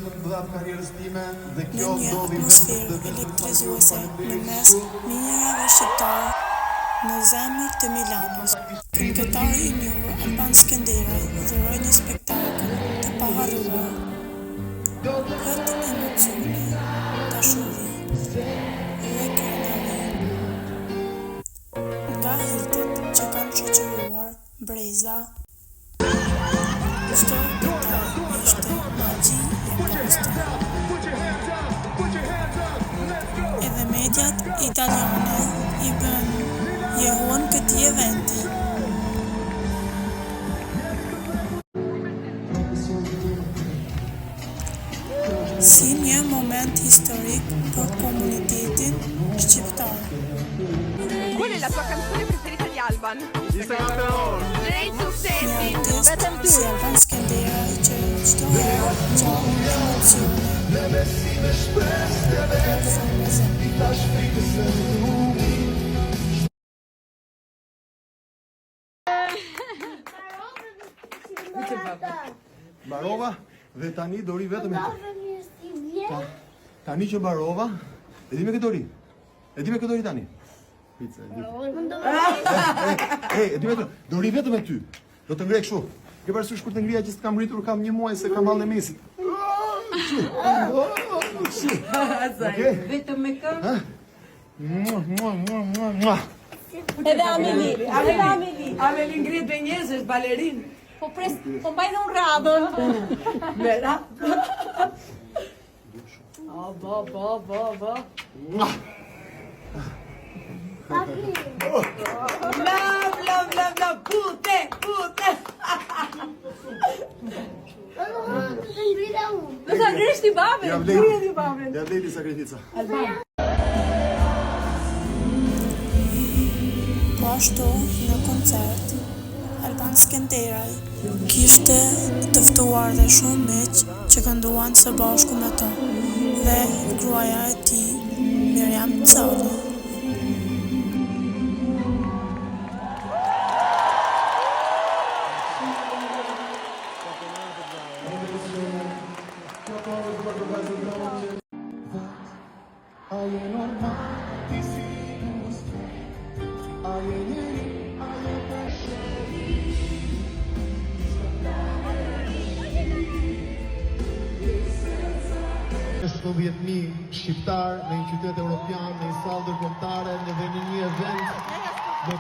më të mëdha të karrierës time dhe Në kjo një ndodhi atmosferë elektrizuese në mes minjerave shqiptar në zemër të Milanos, këngëtari i njohur Alban Skenderaj dhuroi një spektakël të paharruar. Plot emocione, dashuri dhe krenari. Nga hitet që kanë shoqëruar breza, çdo detaj ishte magji e postë. Edhe mediat italiane i bën jehuan këtij eventi. Si një moment historik për komunitetin shqiptar. Qual è la tua canzone preferita di Alban? Lei su Një artist si Alban Skenderaj që çdo herë gjan emocione. Mbarova dhe tani do ri vetëm e ty. Tani që mbarova, e di me këtë ri. E di me këtë ri tani. Pizza, e di. E di me këtë, do ri vetëm e ty. Do të ngrej kështu. Ke parasysh kur të ngrija që s'kam rritur kam një muaj se kam hallën e mesit. Okej. Vetëm me kë? Edhe Ameli. Ameli ngrihet me njerëz, është balerin. Po mbaj dhe unë radhën. Mera. Bo. Bla, pute. Do ta ngrish ti babën. Ja vleti sakrifica. Po ashtu, në koncert, Alban Skenderaj kishte të ftuar dhe shumë miq që kënduan së bashku me to, dhe gruaja e tij, Miriam Calli. Shqiptar në një qytet europian, në një sallë ndërkombëtare, dhe në një event me